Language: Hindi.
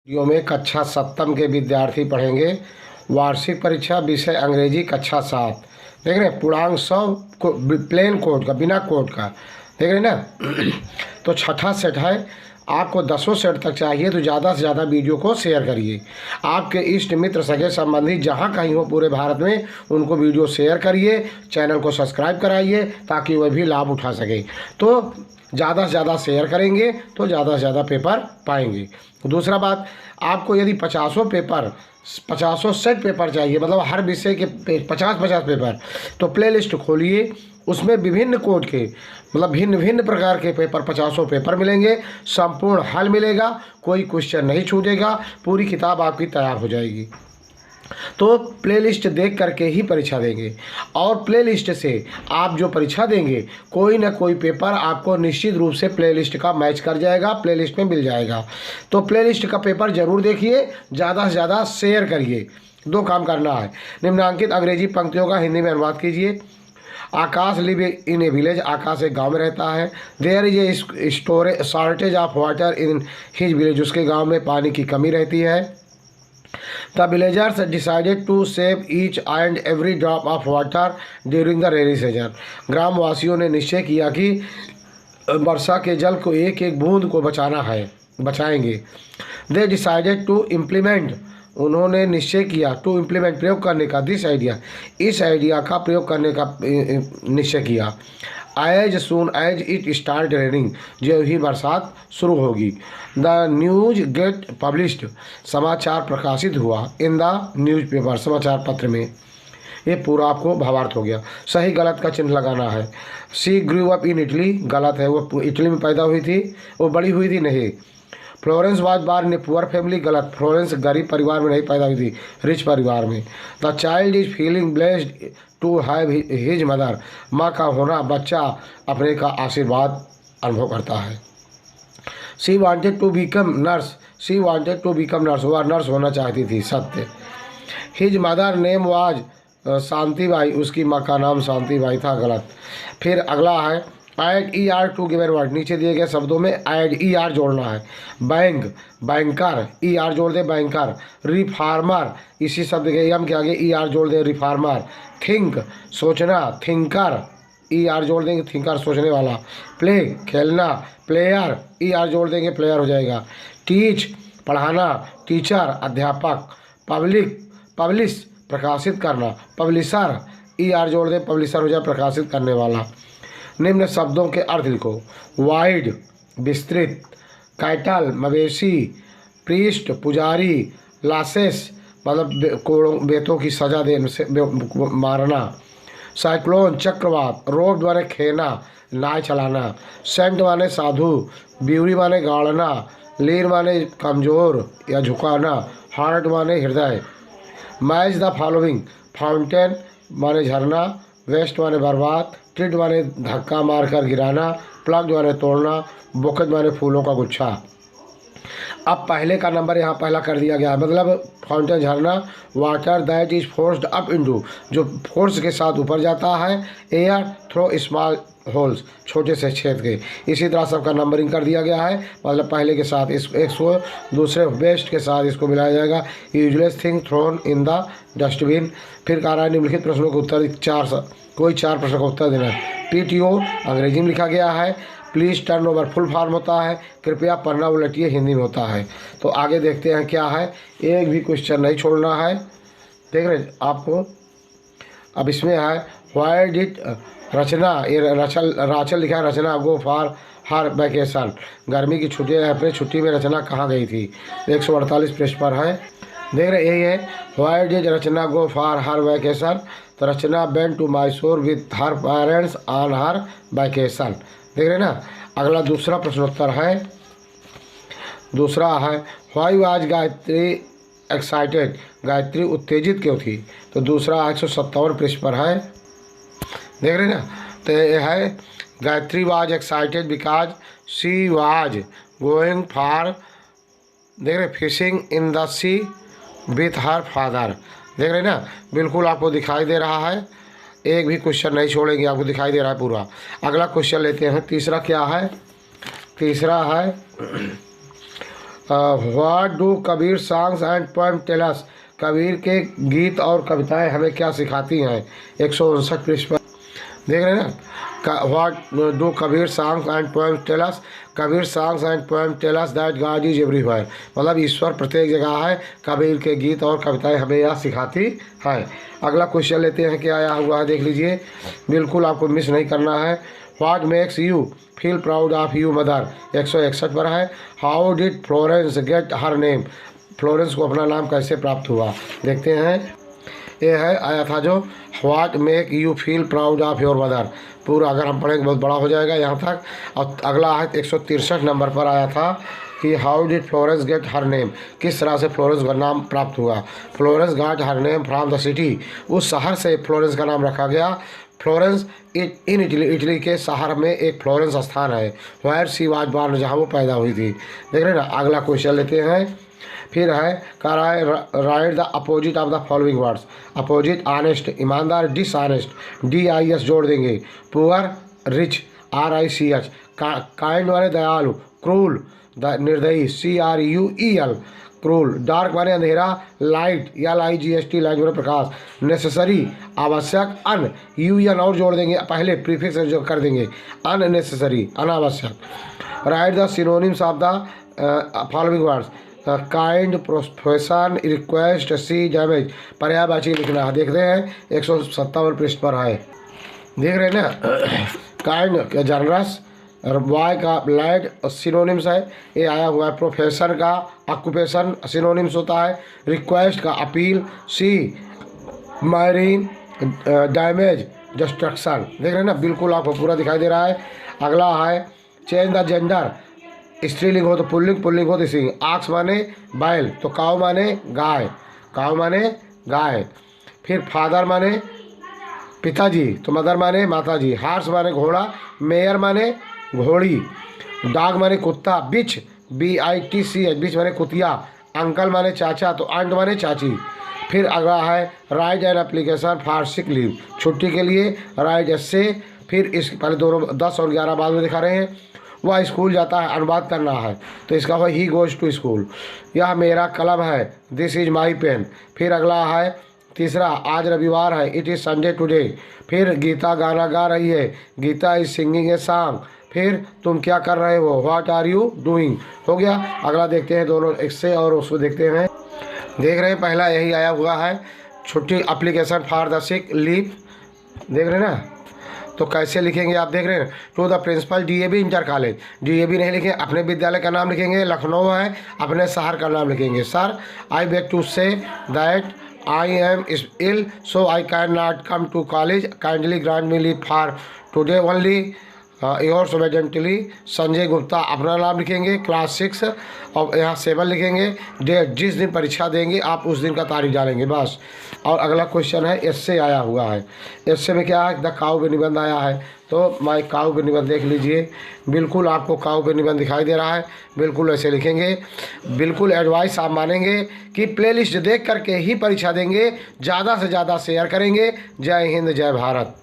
वीडियो में कक्षा सप्तम के विद्यार्थी पढ़ेंगे वार्षिक परीक्षा विषय अंग्रेजी कक्षा 7। देख रहे हैं पूर्णांक 100 को प्लेन कोड का, बिना कोड का। देख रहे हैं ना। तो छठा सेट है, आपको 10 सेट तक चाहिए तो ज़्यादा से ज़्यादा वीडियो को शेयर करिए। आपके इष्ट मित्र सगे संबंधी जहाँ कहीं हो पूरे भारत में, उनको वीडियो शेयर करिए, चैनल को सब्सक्राइब कराइए ताकि वह भी लाभ उठा सके। तो ज़्यादा से ज़्यादा शेयर करेंगे तो ज़्यादा से ज़्यादा पेपर पाएंगे। दूसरा बात, आपको यदि 50 सेट पेपर चाहिए, मतलब हर विषय के 50 पेपर, तो प्लेलिस्ट खोलिए, उसमें विभिन्न कोड के, मतलब भिन्न भिन्न प्रकार के पेपर 50 पेपर मिलेंगे, संपूर्ण हल मिलेगा, कोई क्वेश्चन नहीं छूटेगा, पूरी किताब आपकी तैयार हो जाएगी। तो प्लेलिस्ट देख करके ही परीक्षा देंगे, और प्लेलिस्ट से आप जो परीक्षा देंगे कोई ना कोई पेपर आपको निश्चित रूप से प्लेलिस्ट का मैच कर जाएगा, प्लेलिस्ट में मिल जाएगा। तो प्लेलिस्ट का पेपर जरूर देखिए, ज़्यादा से ज़्यादा शेयर करिए। 2 काम करना है, निम्नांकित अंग्रेजी पंक्तियों का हिंदी में अनुवाद कीजिए। आकाश लिव इन ए विलेज, आकाश एक गांव में रहता है। There is a shortage of water in his village, उसके गांव में पानी की कमी रहती है। The villagers decided to save each and every drop of water during the rainy season. ग्रामवासियों ने निश्चय किया कि वर्षा के जल को एक एक बूंद को बचाएंगे। They decided to implement, उन्होंने निश्चय किया, टू इम्प्लीमेंट प्रयोग करने का, दिस आइडिया, इस आइडिया का प्रयोग करने का निश्चय किया। As soon as it start raining, जो ही बरसात शुरू होगी। द न्यूज गेट पब्लिश्ड, समाचार प्रकाशित हुआ। इन द न्यूज पेपर, समाचार पत्र में। ये पूरा आपको भावार्थ हो गया। सही गलत का चिन्ह लगाना है। She grew up in Italy, गलत है, वो इटली में पैदा हुई थी, वो बड़ी हुई थी नहीं। Florence was born in poor family, गलत, फ्लोरेंस गरीब परिवार में नहीं पैदा हुई थी, रिच परिवार में। The child is feeling blessed to have his mother, माँ का होना, बच्चा अपने का आशीर्वाद अनुभव करता है। She wanted to become nurse, she wanted to become nurse, वह नर्स होना चाहती थी, सत्य। His mother name was Shantibai, उसकी माँ का नाम शांतिबाई था, गलत। फिर अगला है add ER to given word, नीचे दिए गए शब्दों में ऐड ER जोड़ना है। बैंक, बैंकर, ER जोड़ दे, बैंकर। रिफार्मर, इसी शब्द के यम के आगे ER जोड़ दे, रिफार्मर। थिंक, सोचना, थिंकर, ER जोड़ देंगे, थिंकर, सोचने वाला। प्ले, खेलना, प्लेयर, ER जोड़ देंगे, प्लेयर हो जाएगा। टीच, पढ़ाना, टीचर, अध्यापक। पब्लिक, पब्लिश, प्रकाशित करना, पब्लिशर, ER जोड़ दें, पब्लिशर हो जाए, प्रकाशित करने वाला। निम्न शब्दों के अर्थ लिखो। वाइड, विस्तृत। कैटल, मवेशी। प्रीस्ट, पुजारी। लासेस, मतलब बेतों की सजा देने से मारना। साइक्लोन, चक्रवात। रोड माने खेना, नाव चलाना। सेंट माने साधु। ब्यूरी माने गाड़ना। लीन माने कमजोर या झुकाना। हार्ट माने हृदय। मैच द फॉलोइंग, फाउंटेन माने झरना। वेस्ट माने बर्बाद। ट्रिड माने धक्का मारकर गिराना। प्लग माने तोड़ना। बुकेट माने फूलों का गुच्छा। अब पहले का नंबर यहाँ पहला कर दिया गया है, मतलब फाउंटेन, झरना। Water that is forced up into, जो फोर्स के साथ ऊपर जाता है। एयर थ्रो स्मॉल होल्स, छोटे से छेद के। इसी तरह सबका नंबरिंग कर दिया गया है, मतलब पहले के साथ इसको दूसरे बेस्ट के साथ इसको मिलाया जाएगा। Useless thing thrown in the dustbin. फिर कह रहा है निम्नलिखित प्रश्नों के उत्तर कोई 4 प्रश्नों का उत्तर देना है। PTO अंग्रेजी में लिखा गया है। Please turn over full form होता है, कृपया पन्ना उलटिए, हिंदी में होता है। तो आगे देखते हैं क्या है, एक भी क्वेश्चन नहीं छोड़ना है। देख रहे आपको, अब इसमें है व्हाई डिड रचना, ये राचल लिखा है, रचना गो फॉर हर वैकेशन, गर्मी की अपने छुट्टी में रचना कहाँ गई थी। 148 पृष्ठ पर है। देख रहे यही है, why did Rachna go for her vacation, तो Rachna went to Mysore with her parents on her vacation. देख रहे ना। अगला दूसरा प्रश्नोत्तर है, दूसरा है why was Gayatri excited, Gayatri उत्तेजित क्यों थी। तो दूसरा 157 पृष्ठ पर है। देख रहे ना। तो ये है Gayatri was excited because she was going for, देख रहे, fishing in the sea with her father. देख रहे ना, बिल्कुल आपको दिखाई दे रहा है, एक भी क्वेश्चन नहीं छोड़ेंगे, आपको दिखाई दे रहा है पूरा। अगला क्वेश्चन लेते हैं, तीसरा क्या है, तीसरा है what do Kabir songs and poem tell us, Kabir के गीत और कविताएं हमें क्या सिखाती हैं। 159 पृष्ठ पर देख रहे हैं ना। What do Kabir songs and poem tell us, Kabir songs and poem tell us that God is everywhere, मतलब ईश्वर प्रत्येक जगह है। कबीर के गीत और कविताएं हमें यह सिखाती हैं। अगला क्वेश्चन लेते हैं, क्या आया हुआ है देख लीजिए, बिल्कुल आपको मिस नहीं करना है। What makes you feel proud of you mother, 161 पर है। How did Florence get her name, Florence को अपना नाम कैसे प्राप्त हुआ, देखते हैं। ये है आया था जो what make you feel proud of your mother, पूरा अगर हम पढ़ेंगे बहुत बड़ा हो जाएगा यहाँ तक। और अगला है 163 नंबर पर आया था कि how did Florence get her name, किस तरह से फ्लोरेंस का नाम प्राप्त हुआ। Florence got her name from the city, उस शहर से फ्लोरेंस का नाम रखा गया। फ्लोरेंस इन इटली, इटली के शहर में एक फ्लोरेंस स्थान है, वेयर शी वाज बॉर्न, जहाँ वो पैदा हुई थी। देख रहे हैं ना। अगला क्वेश्चन लेते हैं, फिर है right the opposite of the following words, opposite honest ईमानदार, डिसऑनेस्ट DIS जोड़ देंगे, पुअर रिच RICH, काइंड माने दयालु, क्रूल निर्दयी CRUEL क्रूल, डार्क माने अंधेरा, लाइट LIGHT लाइट माने प्रकाश, नेसेसरी आवश्यक, अन UN और जोड़ देंगे, पहले प्रीफिक्स जो कर देंगे, अननेसेसरी अनावश्यक। Write the synonyms of the following words, kind profession request sea damage, पर्यायवाची लिखना है। देखते हैं 157 पृष्ठ पर है, देख रहे हैं ना। काइंड जनरस, बॉय का ब्लैड सिनोनिम्स है, ये आया हुआ है। प्रोफेशन का ऑक्यूपेशन सिनोनिम्स होता है। रिक्वेस्ट का अपील, सी मैरीन, डैमेज डिस्ट्रक्शन, देख रहे हैं ना, बिल्कुल आपको पूरा दिखाई दे रहा है। अगला है चेंज द जेंडर, स्त्रीलिंग हो तो पुल्लिंग, पुल्लिंग हो तो स्त्रीलिंग। आक्स माने बैल तो काऊ माने गाय, काऊ माने गाय। फिर फादर माने पिताजी तो मदर माने माताजी। हार्स माने घोड़ा, मेयर माने घोड़ी। डॉग माने कुत्ता, बिच BITCH बिच माने कुतिया। अंकल माने चाचा तो आंट माने चाची। फिर अगला है right an application for sick leave, छुट्टी के लिए राइट एसे। फिर इस पहले दोनों 10 और 11 बाद में दिखा रहे हैं। वह स्कूल जाता है, अनुवाद करना है तो इसका हुआ ही गोज टू स्कूल। यह मेरा कलम है, दिस इज माई पेन। फिर अगला है तीसरा, आज रविवार है, इट इज़ संडे टुडे। फिर गीता गाना गा रही है, Geeta is singing a song. फिर तुम क्या कर रहे हो, व्हाट आर यू डूइंग, हो गया। अगला देखते हैं दोनों इससे और उसको देखते हैं। देख रहे हैं पहला यही आया हुआ है, छुट्टी application for the sick leave, देख रहे हैं ना। तो कैसे लिखेंगे आप देख रहे हैं, to the principal DAV inter college, DAV नहीं लिखेंगे, अपने विद्यालय का नाम लिखेंगे, लखनऊ है, अपने शहर का नाम लिखेंगे। Sir I beg to say that I am ill so I can not come to college, kindly grant me leave for today only, yours obediently Sanjay Gupta. अपना नाम लिखेंगे, क्लास 6 और यहाँ 7 लिखेंगे। डेट, जिस दिन परीक्षा देंगे आप उस दिन का तारीख डालेंगे बस। और अगला क्वेश्चन है एस्से आया हुआ है, एस्से में क्या है, द काऊ पे निबंध आया है। तो माई काऊ पे निबंध देख लीजिए, बिल्कुल आपको काऊ पे निबंध दिखाई दे रहा है, बिल्कुल ऐसे लिखेंगे। बिल्कुल एडवाइस आप मानेंगे कि प्लेलिस्ट देख करके ही परीक्षा देंगे, ज़्यादा से ज़्यादा शेयर करेंगे। जय हिंद, जय भारत।